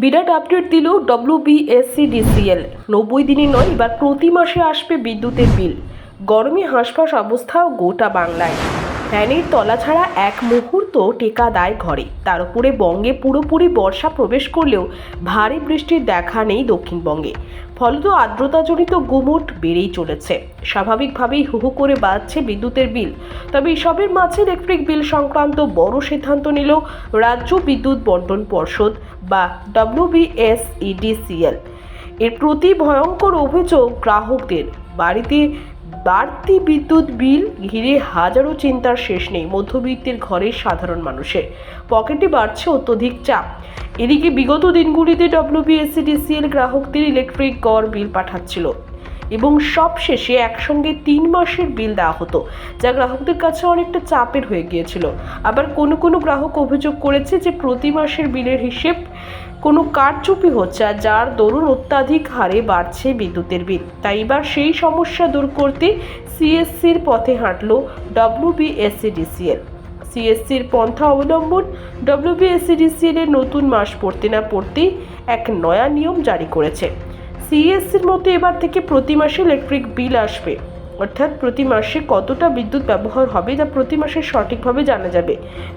বিরাট update দিল WBSCDCL। 90 দিনে নয়, এবার প্রতি মাসে আসবে বিদ্যুতের বিল। গরমে হাঁসফাঁস অবস্থা গোটা বাংলায়। ফ্যানের তলা ছাড়া এক মুহূর্ত টেকা দেয় ঘরে। তার উপরে বঙ্গে পুরোপুরি বর্ষা প্রবেশ করলেও ভারী বৃষ্টির দেখা নেই দক্ষিণবঙ্গে। ফলত আর্দ্রতাজনিত গুমোট বেড়েই চলেছে। স্বাভাবিকভাবেই হু হু করে বাড়ছে বিদ্যুতের বিল। তবে এসবের মাঝে ইলেকট্রিক বিল সংক্রান্ত বড় সিদ্ধান্ত নিল রাজ্য বিদ্যুৎ বন্টন পর্ষদ বা WBSEDCL। এর প্রতি ভয়ঙ্কর অভিযোগ গ্রাহকদের। বাড়তি বিদ্যুৎ বিল ঘিরে হাজারো চিন্তার শেষ নেই মধ্যবিত্তের ঘরের সাধারণ মানুষের। পকেটে বাড়ছে অত্যধিক চাপ। এদিকে বিগত দিনগুলিতে WBSEDCL গ্রাহকদের ইলেকট্রিক গড় বিল পাঠাচ্ছিল এবং সবশেষে একসঙ্গে 3 মাসের বিল দেওয়া হতো, যা গ্রাহকদের কাছে অনেকটা চাপের হয়ে গিয়েছিল। আবার কোনো গ্রাহক অভিযোগ করেছে যে প্রতি মাসের বিলের হিসেব কোনো কারচুপি হচ্ছে, আর যার দরুন অত্যাধিক হারে বাড়ছে বিদ্যুতের বিল। তাই এবার সেই সমস্যা দূর করতে CSCর পথে হাঁটল WBSEDCL। CSCর পন্থা অবলম্বন WBSEDCL এর নতুন মাস পড়তে না পড়তেই এক নয়া নিয়ম জারি করেছে। CSCর মতো এবার থেকে প্রতি মাসে ইলেকট্রিক বিল আসবে, অর্থাৎ প্রতি মাসে কতটা বিদ্যুৎ ব্যবহার হবে তা প্রতি মাসে সঠিকভাবে জানা যাবে।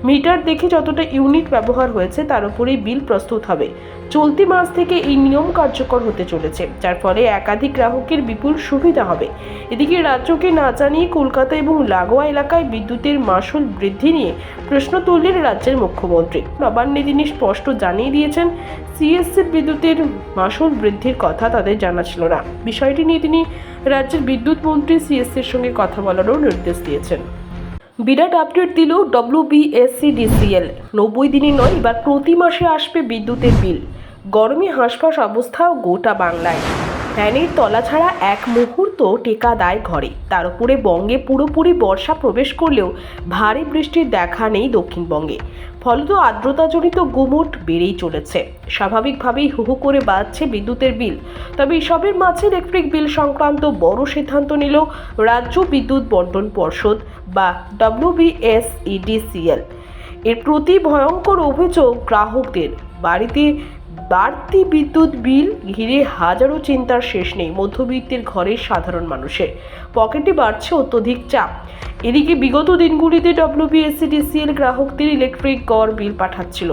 মিটার দেখে যতটা ইউনিট ব্যবহার হয়েছে তার উপরেই বিল প্রস্তুত হবে। চলতি মাস থেকে এই নিয়ম কার্যকর হতে চলেছে, যার ফলে একাধিক গ্রাহকের বিপুল সুবিধা হবে। এদিকে রাজ্যকে না জানিয়ে কলকাতা এবং লাগোয়া এলাকায় বিদ্যুতের মাশুল বৃদ্ধি নিয়ে প্রশ্ন তুললেন রাজ্যের মুখ্যমন্ত্রী। নবান্নে তিনি স্পষ্ট জানিয়ে দিয়েছেন, CSCর বিদ্যুতের মাশুল বৃদ্ধির কথা তাদের জানা ছিল না। বিষয়টি নিয়ে তিনি রাজ্যের বিদ্যুৎ মন্ত্রী CSCর সঙ্গে কথা বলারও নির্দেশ দিয়েছেন। বিরাট আপডেট দিল WBSEDCL। 90 দিনে নয়, এবার প্রতি মাসে আসবে বিদ্যুতের বিল। গরমে হাঁসফাঁস অবস্থা গোটা বাংলায়। ফ্যানের তলা ছাড়া এক মুহূর্ত টেকা দেয় ঘরে। তার উপরে বঙ্গে পুরোপুরি বর্ষা প্রবেশ করলেও ভারী বৃষ্টির দেখা নেই দক্ষিণবঙ্গে। ফলত আর্দ্রতাজনিত গুমোট বেড়েই চলেছে। স্বাভাবিকভাবেই হু হু করে বাড়ছে বিদ্যুতের বিল। তবে এসবের মাঝে ইলেকট্রিক বিল সংক্রান্ত বড় সিদ্ধান্ত নিল রাজ্য বিদ্যুৎ বন্টন পর্ষদ বা WBSEDCL। এর প্রতি ভয়ঙ্কর অভিযোগ গ্রাহকদের। বাড়তি বিদ্যুৎ বিল ঘিরে হাজারো চিন্তার শেষ নেই মধ্যবিত্তের ঘরের সাধারণ মানুষের। পকেটে বাড়ছে অত্যধিক চাপ। এদিকে বিগত দিনগুলিতে WBSEDCL গ্রাহকদের ইলেকট্রিক গড় বিল পাঠাচ্ছিল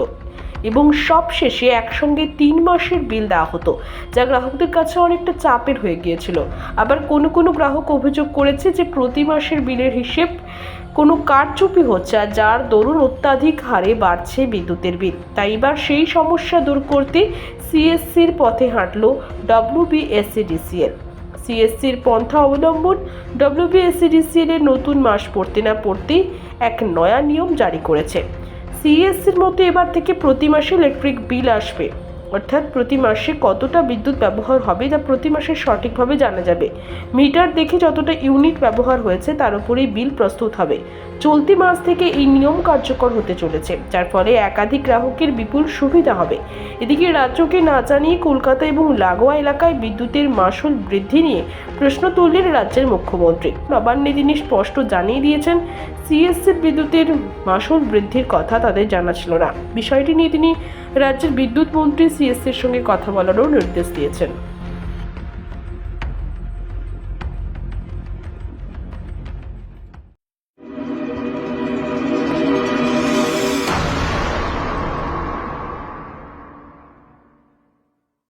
এবং সবশেষে একসঙ্গে 3 মাসের বিল দেওয়া হতো, যা গ্রাহকদের কাছে অনেকটা চাপের হয়ে গিয়েছিল। আবার কোনো গ্রাহক অভিযোগ করেছে যে প্রতি মাসের বিলের হিসেব কোনো কারচুপি হচ্ছে, আর যার দরুন অত্যাধিক হারে বাড়ছে বিদ্যুতের বিল। তাই এবার সেই সমস্যা দূর করতে CSCর পথে হাঁটল WBSEDCL। CSCর পন্থা অবলম্বন WBSEDCL এর নতুন মাস পড়তে না পড়তেই এক নয়া নিয়ম জারি করেছে। CSCর মতো এবার থেকে প্রতি মাসে ইলেকট্রিক বিল আসবে, অর্থাৎ প্রতি মাসে কতটা বিদ্যুৎ ব্যবহার হবে তা প্রতি মাসে সঠিকভাবে জানা যাবে। মিটার দেখে যতটা ইউনিট ব্যবহার হয়েছে তার উপরেই বিল প্রস্তুত হবে। চলতি মাস থেকে এই নিয়ম কার্যকর হতে চলেছে, যার ফলে একাধিক গ্রাহকের বিপুল সুবিধা হবে। এদিকে রাজ্যকে না জানিয়ে কলকাতা এবং লাগোয়া এলাকায় বিদ্যুতের মাশুল বৃদ্ধি নিয়ে প্রশ্ন তুললেন রাজ্যের মুখ্যমন্ত্রী। নবান্নে তিনি স্পষ্ট জানিয়ে দিয়েছেন, CSCর বিদ্যুতের মাশুল বৃদ্ধির কথা তাদের জানা ছিল না। বিষয়টি নিয়ে তিনি রাজ্যের বিদ্যুৎ মন্ত্রী CSCর সঙ্গে কথা বলারও নির্দেশ দিয়েছেন।